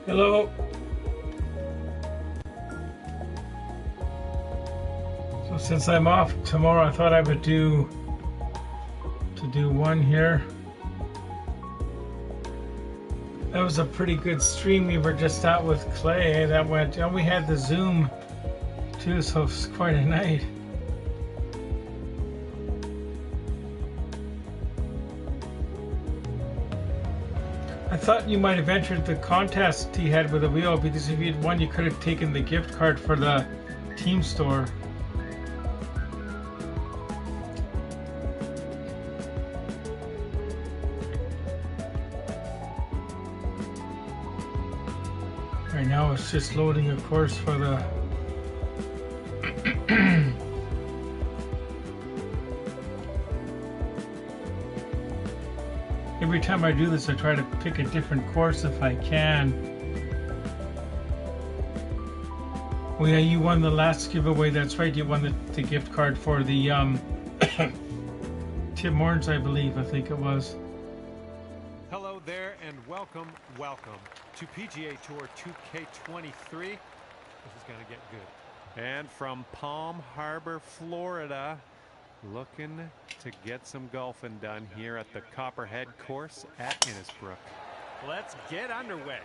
Hello. So since I'm off tomorrow, I thought I would do one here. That was a pretty good stream we were just at with Clay. That went, and we had the Zoom too, so it's quite a night. I thought you might have entered the contest he had with the wheel, because if you'd won, you could have taken the gift card for the team store. Right now it's just loading a course for the every time I do this I try to pick a different course if I can. Oh yeah, you won the last giveaway, that's right, you won the gift card for the Tim Hortons, I believe, I think it was. Hello there and welcome to PGA Tour 2K23. This is going to get good. And from Palm Harbor, Florida, looking to get some golfing done here at the Copperhead course at Innisbrook. Let's get underway.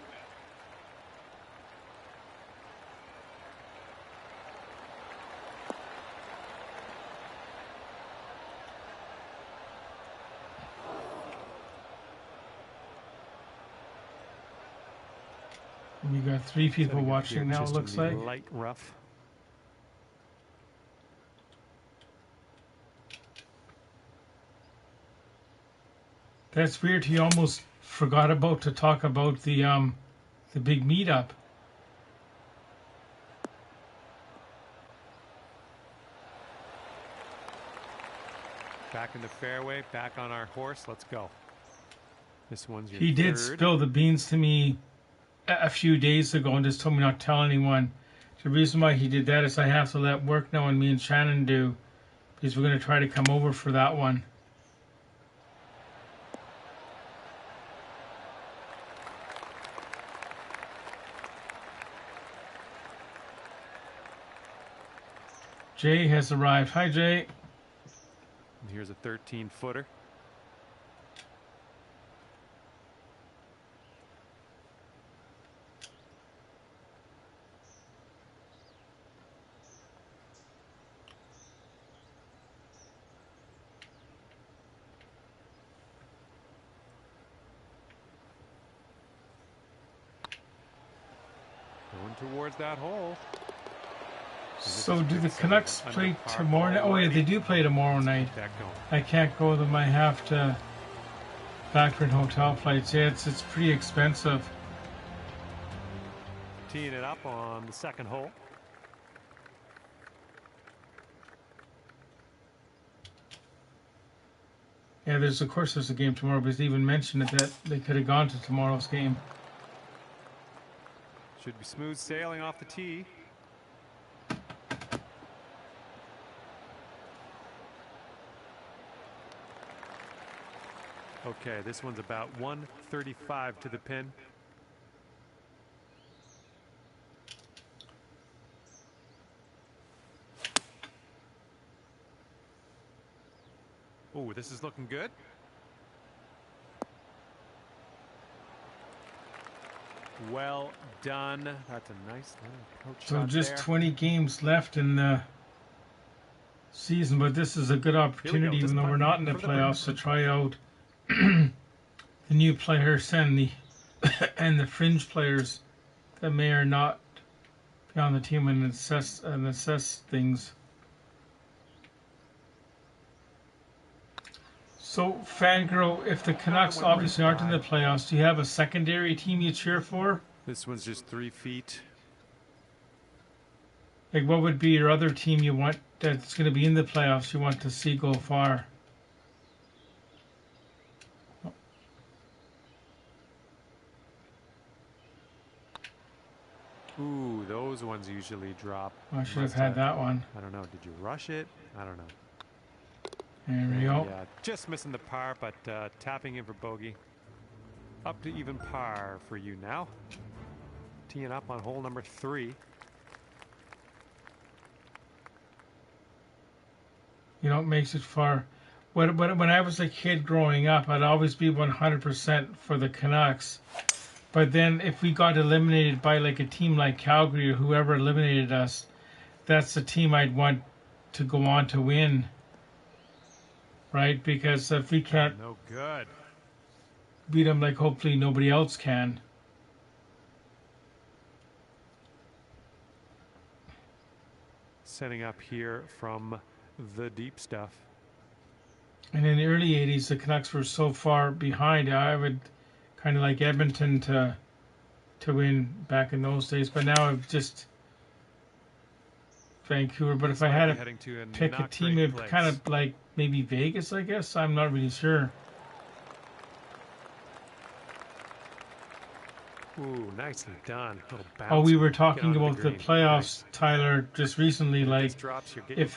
You got 3 people watching now, it looks like. Light rough. That's weird. He almost forgot about to talk about the big meetup. Back in the fairway, back on our horse. Let's go. This one's your He did spill the beans to me a few days ago and just told me not to tell anyone. The reason why he did that is I have to let work know, and me and Shannon do, because we're going to try to come over for that one. Jay has arrived. Hi, Jay. And here's a 13-footer. Going towards that hole. So do the Canucks play tomorrow night? Oh yeah, they do play tomorrow night. I can't go to them. I have to factor in hotel flights. Yeah, it's pretty expensive. Teeing it up on the second hole. Yeah, of course there's a game tomorrow, but they even mentioned it that they could have gone to tomorrow's game. Should be smooth sailing off the tee. Okay, this one's about 135 to the pin. Oh, this is looking good. Well done. That's a nice little approach. So just 20 games left in the season, but this is a good opportunity, even though we're not in the playoffs, to try out the new players and the fringe players that may or not be on the team and assess things. So, Fangirl, if the Canucks obviously aren't in the playoffs, do you have a secondary team you cheer for? This one's just 3 feet. Like, what would be your other team you want that's going to be in the playoffs you want to see go far? Ooh, those ones usually drop. I should have had that one. I don't know. Did you rush it? I don't know. There we go. Yeah, just missing the par, but tapping in for bogey. Up to even par for you now. teeing up on hole number 3. You know, it makes it far. When I was a kid growing up, I'd always be 100% for the Canucks. But then if we got eliminated by like a team like Calgary or whoever eliminated us, that's the team I'd want to go on to win. Right? Because if we can't No good. beat them, like hopefully nobody else can. Setting up here from the deep stuff. And in the early 80s, the Canucks were so far behind. I would kind of like Edmonton to win back in those days. But now I've just Vancouver. But if I had to pick a team, it'd kind of like maybe Vegas, I guess. I'm not really sure. Ooh, nicely done. Oh, we were talking about the playoffs, Tyler, just recently. Like, if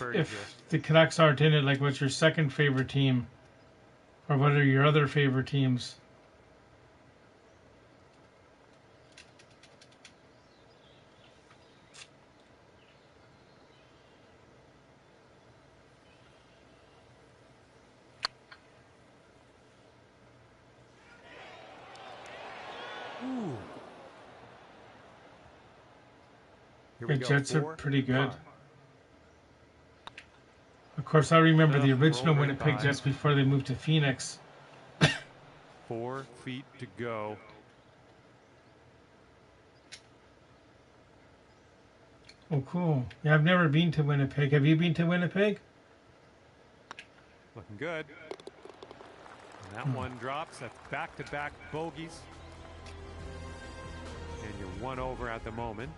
the Canucks aren't in it, like, what's your second favorite team? Or what are your other favorite teams? Ooh. The Jets are pretty good. Of course, I remember the original Winnipeg Jets before they moved to Phoenix. 4 feet to go. Oh, cool. Yeah, I've never been to Winnipeg. Have you been to Winnipeg? Looking good. And that one drops. That's back-to-back bogeys. And you're 1 over at the moment.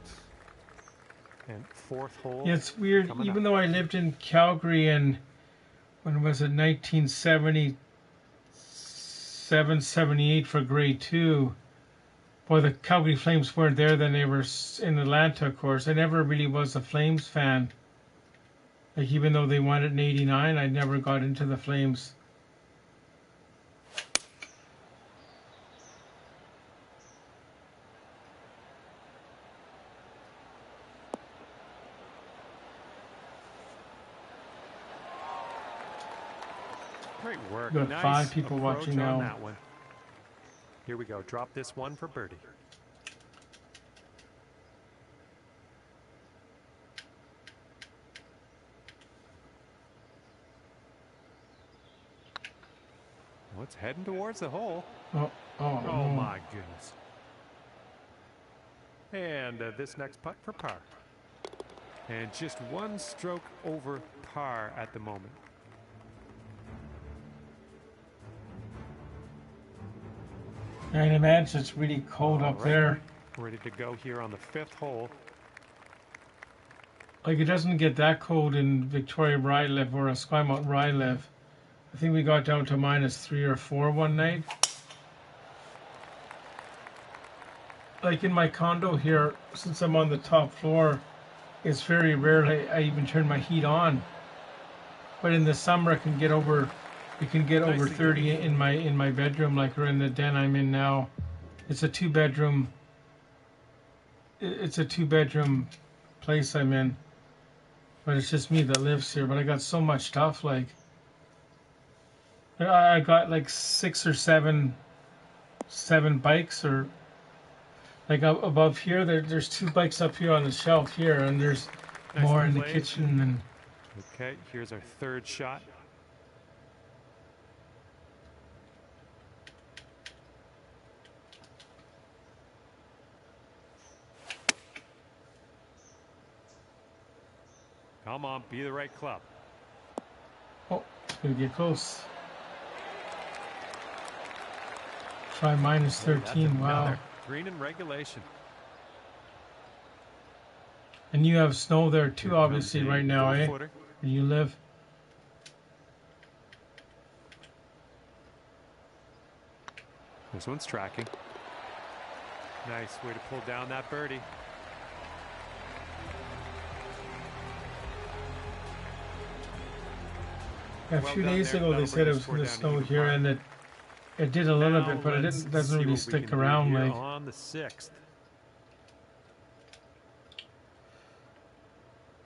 And 4th hole. Yeah, it's weird. Even though I lived in Calgary in, when was it, 1977, 78 for grade 2. Boy, the Calgary Flames weren't there then. They were in Atlanta, of course. I never really was a Flames fan. Like, even though they won it in 89, I never got into the Flames. Great work. We got nice 5 people watching now. That one. Here we go. Drop this one for birdie. Well, it's heading towards the hole. Oh My goodness. And this next putt for par. And just 1 stroke over par at the moment. I imagine it's really cold up there. Ready to go here on the 5th hole. Like, it doesn't get that cold in Victoria where I live, or Esquimalt where I live. I think we got down to -3 or 4 one night. Like in my condo here, since I'm on the top floor, it's very rare I even turn my heat on. But in the summer, it can get over 30 in my bedroom, like we're in the den I'm in now. It's a 2-bedroom. It's a 2-bedroom place I'm in, but it's just me that lives here. But I got so much stuff. Like, I got like 6 or 7 bikes, or like above here. There's 2 bikes up here on the shelf here, and there's more in the kitchen. And okay, here's our 3rd shot. Come on, be the right club. Oh, it's going to get close. Try -13. Wow. Green in regulation. And you have snow there too, obviously, right now, eh? Where you live. This one's tracking. Nice way to pull down that birdie. A few days ago, they said it was going to snow here, and it did a little bit, but it doesn't really stick around. Like, on the 6th.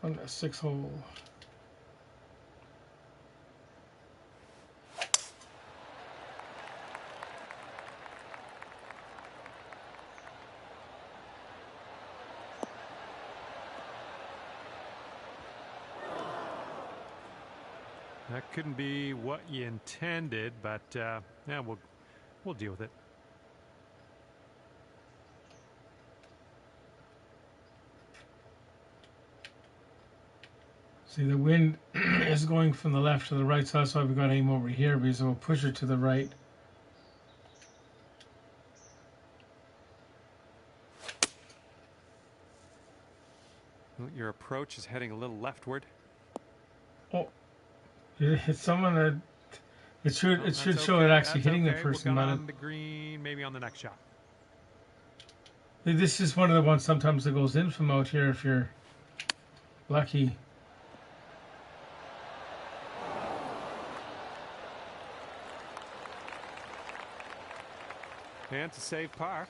on the 6 hole. That couldn't be what you intended, but yeah, we'll deal with it. See, the wind is going from the left to the right, so that's why we've got to aim over here, because we'll push it to the right. Your approach is heading a little leftward. Oh, it hit someone that it should show okay. it actually That's hitting okay. the person, We'll but go on the green, maybe on the next shot. this is one of the ones sometimes that goes in from out here if you're lucky. And to save par.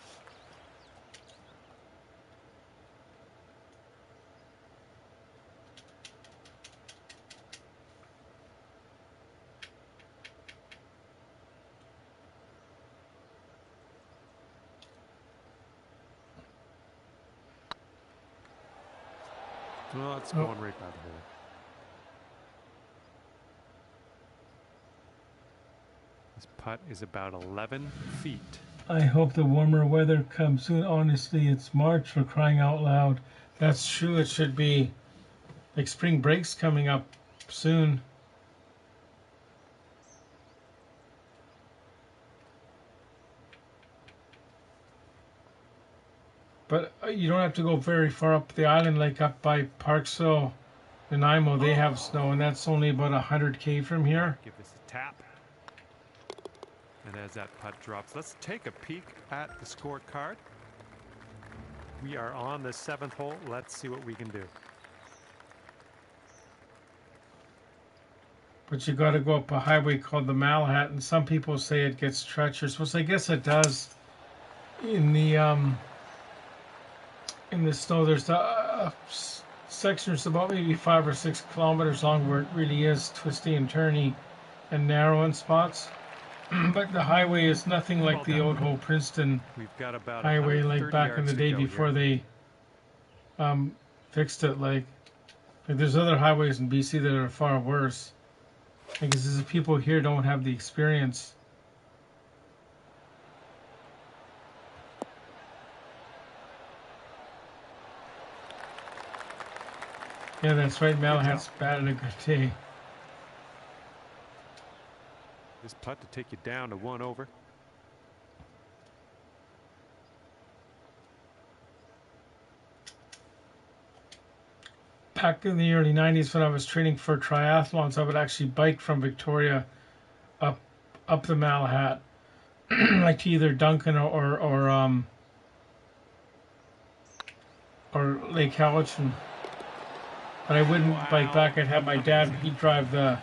Well, it's going right by the hole. This putt is about 11 feet. I hope the warmer weather comes soon. Honestly, it's March, for crying out loud. That's true. It should be like spring break's coming up soon. But you don't have to go very far up the island, like up by Parksville, Nanaimo. They have snow, and that's only about 100K from here. Give this a tap. And as that putt drops, let's take a peek at the scorecard. We are on the 7th hole. Let's see what we can do. But you got to go up a highway called the Malahat, and some people say it gets treacherous, which I guess it does. In the snow, there's a section that's about maybe 5 or 6 kilometers long where it really is twisty and turny and narrow in spots. But the highway is nothing like the old Hope Princeton highway, like back in the day before they fixed it. Like there's other highways in BC that are far worse. Because the people here don't have the experience. Yeah, that's right. Malahat's batted a good day. This putt to take you down to 1 over. Back in the early 90s when I was training for triathlons, I would actually bike from Victoria up the Malahat, like to either Duncan or Lake Hallerton. But I wouldn't bike back. I'd have my dad, he'd drive the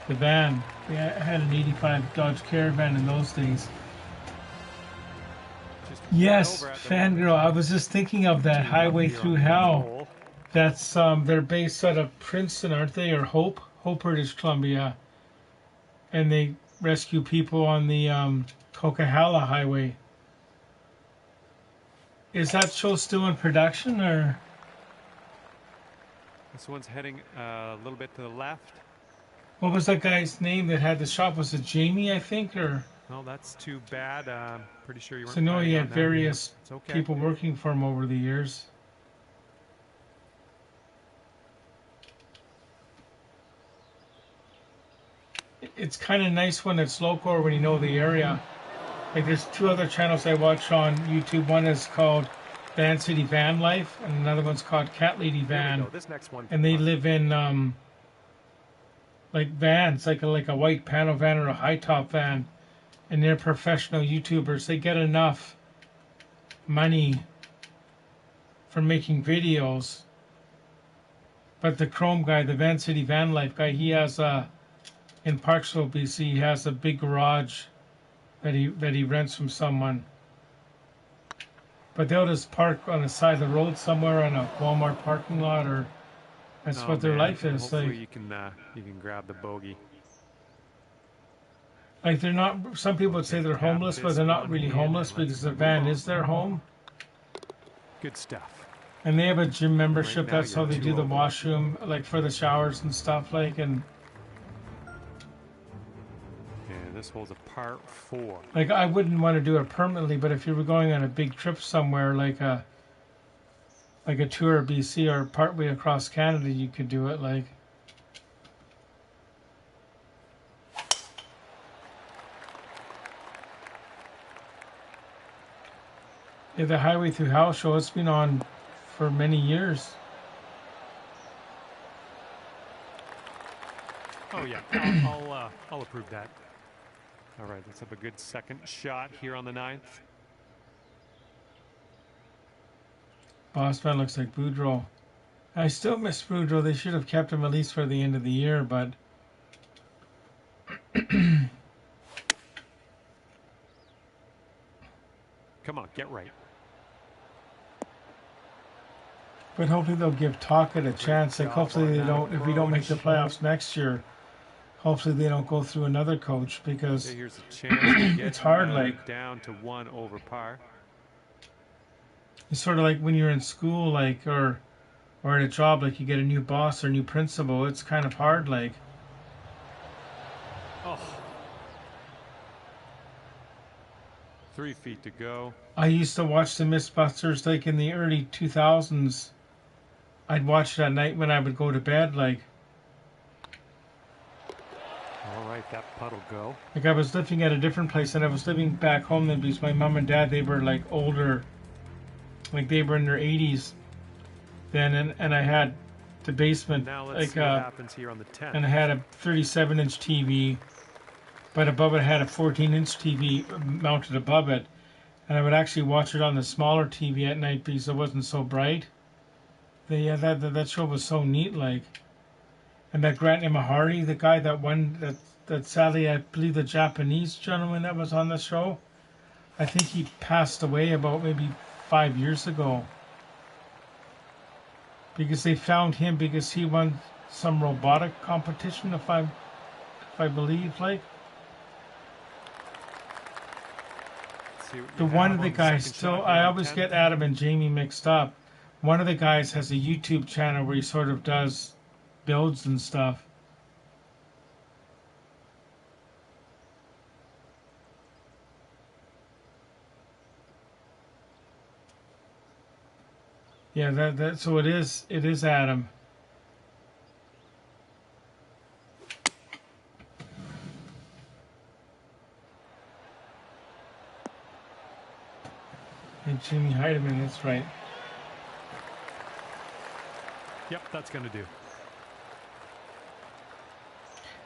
van. I had an 85 Dodge Caravan in those days. Yes, Fangirl. I was just thinking of that Highway Through Hell. That's they're based out of Princeton, aren't they, or Hope, British Columbia, and they rescue people on the Coquihalla Highway. Is that show still in production, or? This one's heading a little bit to the left. What was that guy's name that had the shop? Was it Jamie, I think, or? Well, that's too bad. Pretty sure you weren't. So no, he had various people working for him over the years. It's kind of nice when it's local or when you know the area. Like there's 2 other channels I watch on YouTube. One is called Van City Van Life, and another one's called Cat Lady Van. This next one, and they live in like vans, like a white panel van or a high top van, and they're professional YouTubers. They get enough money for making videos. But the Chrome guy, the Van City Van Life guy, he has in Parksville, BC, he has a big garage that he rents from someone. But they'll just park on the side of the road somewhere on a Walmart parking lot or That's what their life is. Hopefully Like, you can grab the bogey. like they're not. Some people would say they're homeless, but they're not really homeless because their van is their home. Good stuff. And they have a gym membership. Right now That's how they you're do 2 the over. washroom, like for the showers and stuff. Like, and And this hole's a par 4. like I wouldn't want to do it permanently, but if you were going on a big trip somewhere, like a tour of BC or partway across Canada, you could do it. Like, yeah, the Highway Through Hell show, it's been on for many years. Oh yeah, I'll approve that. All right, let's have a good second shot here on the 9th. Bossman looks like Boudreaux. I still miss Boudreaux. They should have kept him at least for the end of the year, but Come on, get right. but hopefully they'll give Tocchet a chance. Like, hopefully they don't. If we don't make the playoffs next year, hopefully they don't go through another coach because Okay, here's a chance to get it's hard. Like, down to 1 over par. it's sort of like when you're in school, like or at a job, like you get a new boss or new principal. It's kind of hard. Like, Oh. 3 feet to go. I used to watch the Mythbusters like in the early 2000s. I'd watch it at night when I would go to bed. Like All right, that putt'll go. I was living at a different place, and I was living back home then because my mom and dad, they were like older, like they were in their 80s then, and I had the basement, Now let's like see what happens here on the 10th. and I had a 37-inch TV, but above it I had a 14-inch TV mounted above it, and I would actually watch it on the smaller TV at night because it wasn't so bright. That show was so neat, like, and that Grant Imahari, the guy that won that sadly I believe the Japanese gentleman that was on the show, I think he passed away about maybe 5 years ago because they found him because he won some robotic competition, if I believe, like. The one of the guys still, I always get Adam and Jamie mixed up. One of the guys has a YouTube channel where he sort of does builds and stuff. Yeah, so it is Adam. And Jimmy Heidemann, that's right. Yep, that's going to do.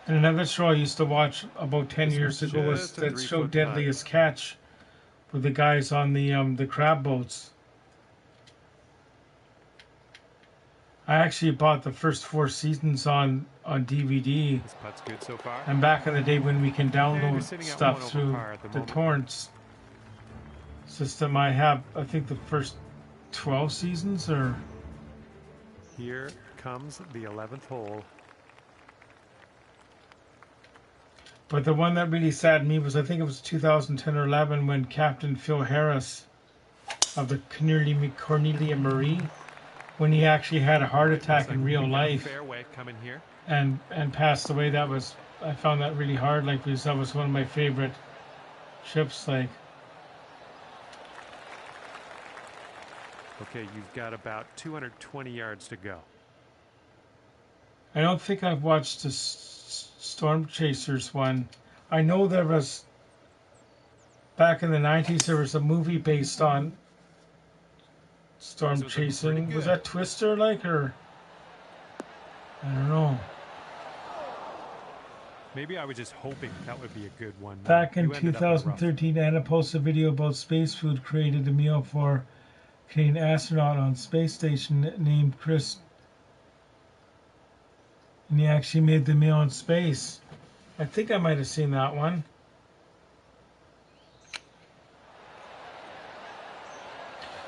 And another show I used to watch about 10 years ago was that show Deadliest Catch with the guys on the crab boats. I actually bought the first 4 seasons on DVD. This putt's good so far. And back in the day when we can download stuff through the torrents system, I have, I think, the first 12 seasons or... Here comes the 11th hole. But the one that really saddened me was, I think it was 2010 or 11 when Captain Phil Harris of the Cornelia Marie, when he actually had a heart attack in real life Fairway coming here. and passed away. That was, I found that really hard, like, because that was one of my favorite ships, like. Okay, you've got about 220 yards to go. I don't think I've watched the Storm Chasers one. I know there was, back in the 90s, there was a movie based on storm chasing. Was that Twister, like, or? I don't know. Maybe I was just hoping that would be a good one. Back in 2013, Anna posted a video about space food, created a meal for Canadian astronaut on space station named Chris, and he actually made the meal in space. I think I might have seen that one.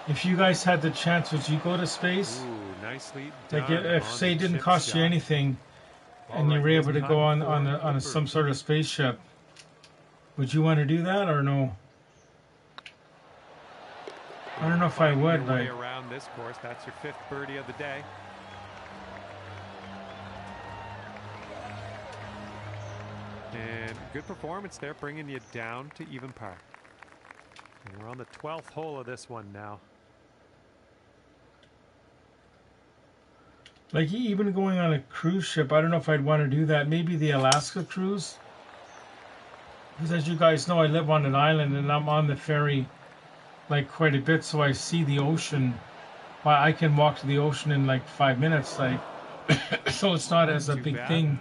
If you guys had the chance, would you go to space? Ooh, nicely Like done if on say the it didn't chip cost you shot. anything, All and you right, were able this to go putt on for some sort birdie. of spaceship, would you want to do that or no? I don't know if I Finding would. your way Like, around this course. That's your 5th birdie of the day. And good performance there, bringing you down to even par. And we're on the 12th hole of this one now. like even going on a cruise ship, I don't know if I'd want to do that. Maybe the Alaska cruise, because as you guys know, I live on an island and I'm on the ferry like quite a bit, so I see the ocean. Well, I can walk to the ocean in like 5 minutes, like so it's not as a Too big bad. thing.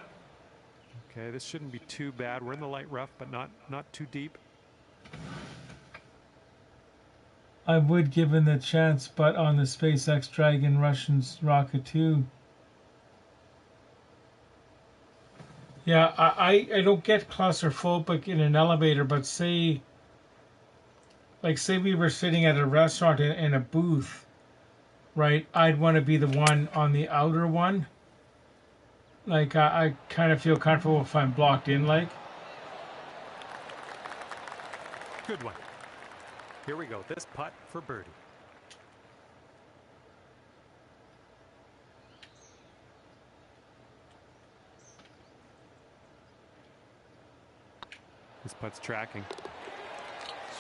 Okay, this shouldn't be too bad. We're in the light rough, but not too deep. I would given the chance, but on the SpaceX Dragon Russian's rocket too. Yeah, I don't get claustrophobic in an elevator, but say we were sitting at a restaurant in a booth, right? I'd want to be the one on the outer one. Like I kind of feel comfortable if I'm blocked in, like. Good one. Here we go. This putt for birdie. This putt's tracking.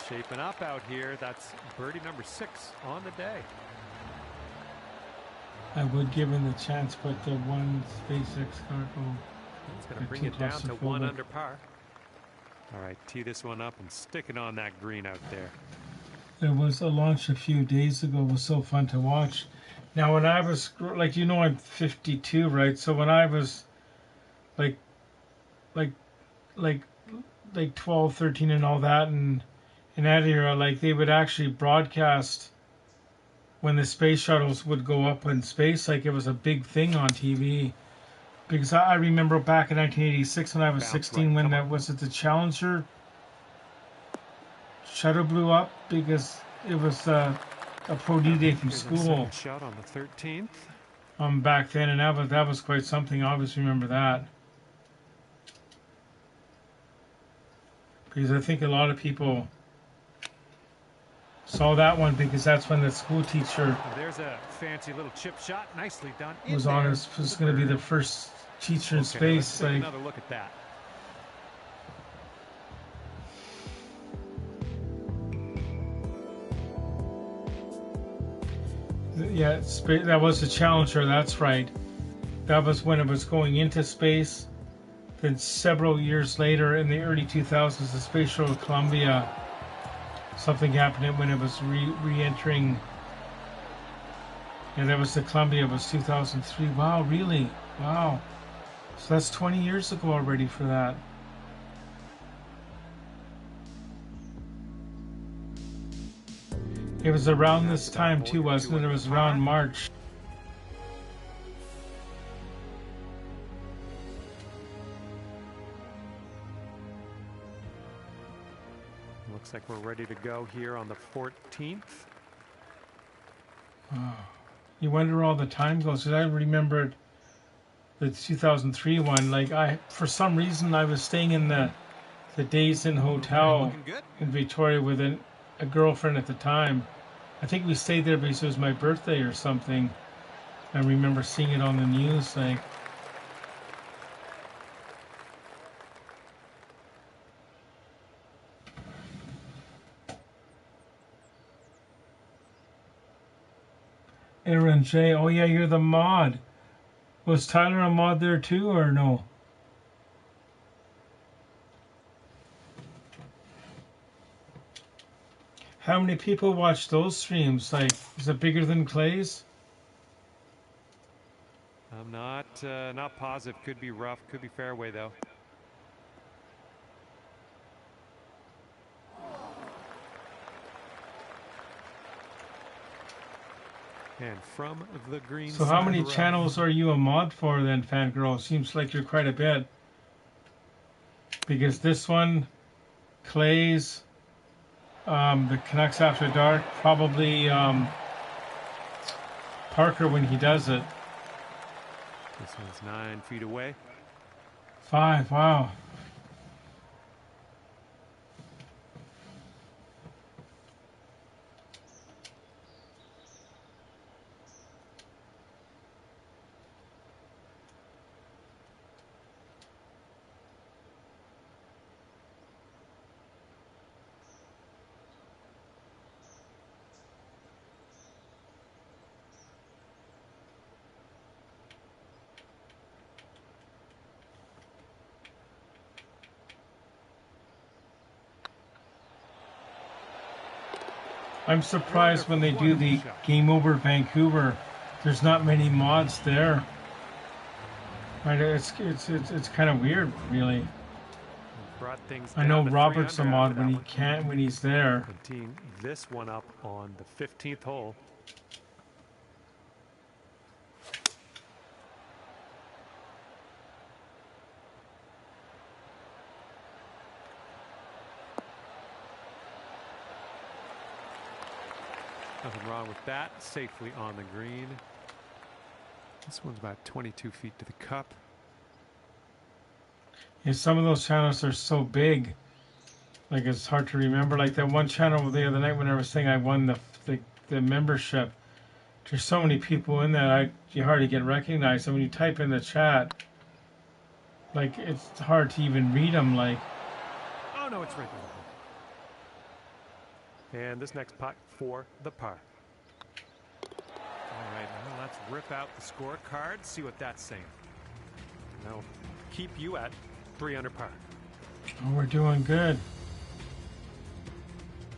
Shaping up out here. That's birdie number 6 on the day. I would given the chance, but the one SpaceX cargo. It's going to bring it down to 1 under par. All right, tee this one up and stick it on that green out there. There was a launch a few days ago. It was so fun to watch. Now, when I was like, I'm 52, right? So when I was like, like, like 12, 13, and all that, and in that era, like they would actually broadcast when the space shuttles would go up in space. Like it was a big thing on TV. Because I remember back in 1986 when I was 16, when was it the Challenger shuttle blew up because it was a pro D-Day from school. Shot on the 13th. Back then, and that was quite something. I always remember that. Because I think a lot of people saw that one because that's when the school teacher There's a fancy little chip shot, nicely done. Was going to be the first teacher in space. Let's take another look at that. Yeah, that was the Challenger. That's right. That was when it was going into space. Then several years later, in the early 2000s, the space shuttle Columbia. Something happened when it was re-entering. Yeah, that was the Columbia. It was 2003. Wow, really? Wow. So that's 20 years ago already for that. It was around this time too, wasn't it? It was around March. Looks like we're ready to go here on the 14th. Oh, you wonder where all the time goes. Because I remembered the 2003 one. Like for some reason, I was staying in the Days Inn Hotel in Victoria with a girlfriend at the time. I think we stayed there because it was my birthday or something. I remember seeing it on the news, like. Aaron J. Oh yeah, you're the mod. Was Tyler a mod there too, or no? How many people watch those streams? Like, is it bigger than Clay's? I'm not positive. Could be rough. Could be fairway though. And from the green. So how many channels are you a mod for then, Fangirl? Seems like you're quite a bit. Because this one, Clay's, the Canucks After Dark, probably Parker when he does it. This one's 9 feet away. 5, wow. I'm surprised when they do the Game Over Vancouver, there's not many mods there. Right, it's kind of weird, really. I know Robert's a mod when he's there. Teeing this one up on the 15th hole. Nothing wrong with that. Safely on the green. This one's about 22 feet to the cup. Yeah, some of those channels are so big, like it's hard to remember. Like that one channel the other night when I was saying I won the membership. There's so many people in that you hardly get recognized. And when you type in the chat, like it's hard to even read them. Like, oh no, it's right there. And this next putt for the par. All right, now let's rip out the scorecard, see what that's saying. Now, keep you at 3 under par. Oh, we're doing good.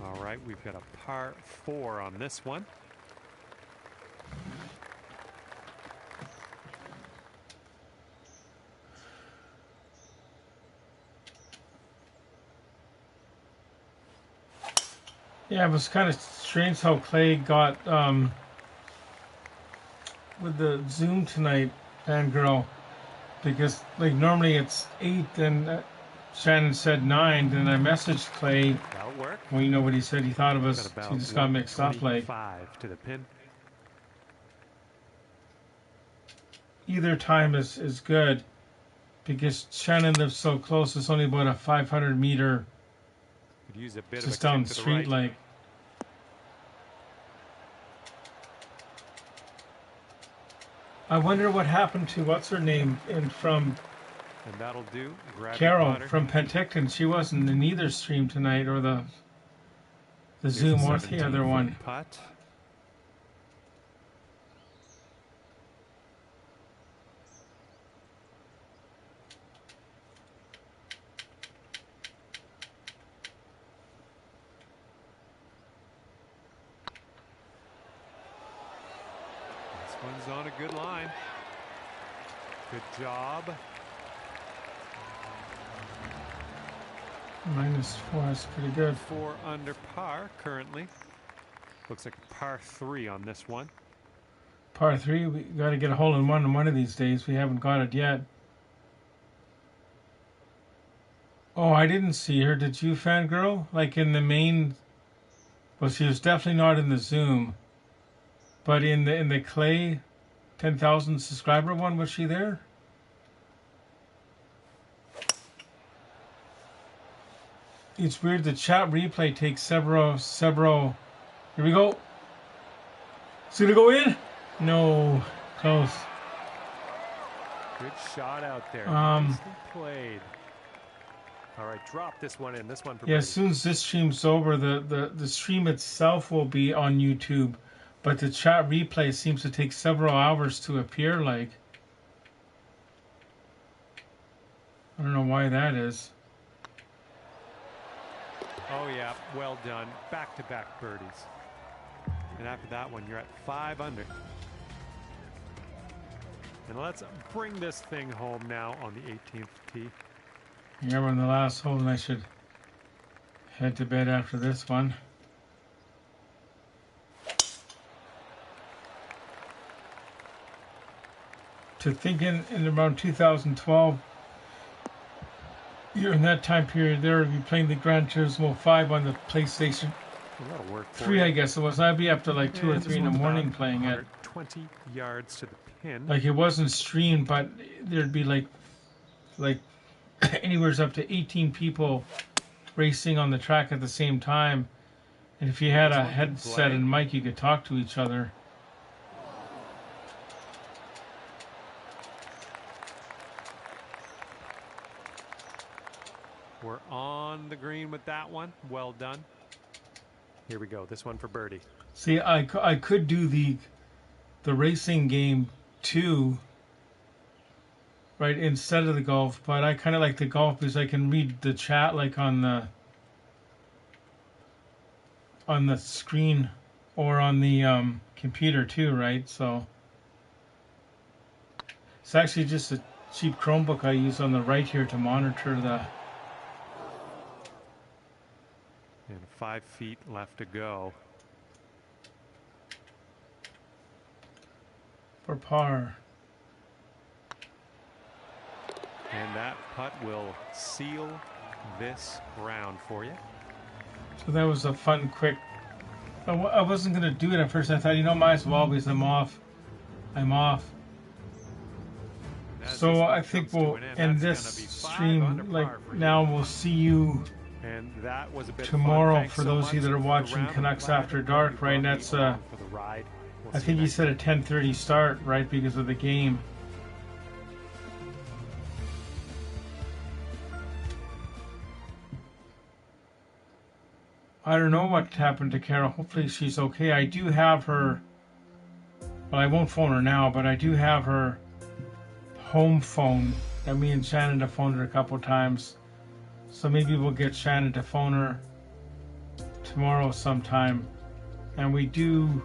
All right, we've got a par 4 on this one. Yeah, it was kind of strange how Clay got with the Zoom tonight, fangirl, because like normally it's 8, and Shannon said 9, then I messaged Clay. That'll work. Well, you know what he said. He thought it was. He just got mixed up. Like 5 to the pin. Either time is good, because Shannon lives so close. It's only about a 500-meter. Could use a bit just of a down the street, right. like. I wonder what happened to what's her name from. And that'll do. Carol from Penticton. She wasn't in either stream tonight, or the Zoom, or the other one. Putt. One's on a good line. Good job. -4 is pretty good. 4 under par currently. Looks like a par 3 on this one. Par 3, we got to get a hole in one of these days. We haven't got it yet. Oh, I didn't see her. Did you, fangirl? Like in the main. Well, she was definitely not in the Zoom. But in the Clay 10,000 subscriber one, was she there? It's weird. The chat replay takes several. Here we go. Is it gonna go in? No, close. Good shot out there. Nicely played. All right, drop this one in. This one for yeah. As soon as this stream's over, the stream itself will be on YouTube. But the chat replay seems to take several hours to appear, like. I don't know why that is. Oh, yeah, well done. Back-to-back birdies. And after that one, you're at 5 under. And let's bring this thing home now on the 18th tee. Yeah, we're in the last hole, and I should head to bed after this one. To think in around 2012, you're in that time period there, you're playing the Gran Turismo 5 on the PlayStation Well, that'll work for 3, you. I guess it was. I'd be up to like 2 or And 3 in the morning playing it. 20 yards to the pin. Like it wasn't streamed, but there'd be like anywhere up to 18 people racing on the track at the same time. And if you had a headset and mic, you could talk to each other. We're on the green with that one. Well done. Here we go. This one for birdie. See, I could do the racing game too, right, instead of the golf, but I kind of like the golf because I can read the chat like on the screen or on the computer too, right? So it's actually just a cheap Chromebook I use on the right here to monitor the. And 5 feet left to go. For par. And that putt will seal this round for you. So that was a fun, quick. I wasn't going to do it at first. I thought, might as well because I'm off. So I think we'll end this stream now. We'll see you and that was a bit tomorrow for those of you that are watching Canucks After Dark, right? That's I think you said a 10:30 start, right, because of the game. I don't know what happened to Carol. Hopefully she's okay. I do have her, well, I won't phone her now, but I do have her home phone that me and Shannon have phoned her a couple times. So maybe we'll get Shannon to phone her tomorrow sometime. And we do,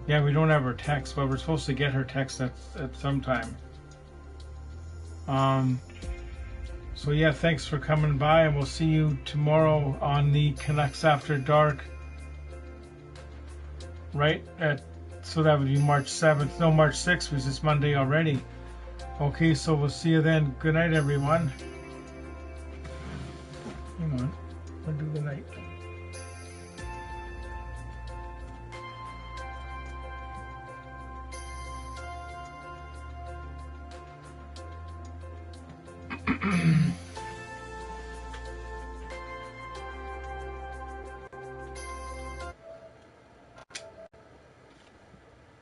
yeah, we don't have her text, but we're supposed to get her text at some time. So yeah, thanks for coming by, and we'll see you tomorrow on the Canucks After Dark. Right so that would be March 7th. No, March 6th, because it's Monday already. Okay, so we'll see you then. Good night, everyone. Hang on, I'll do the night.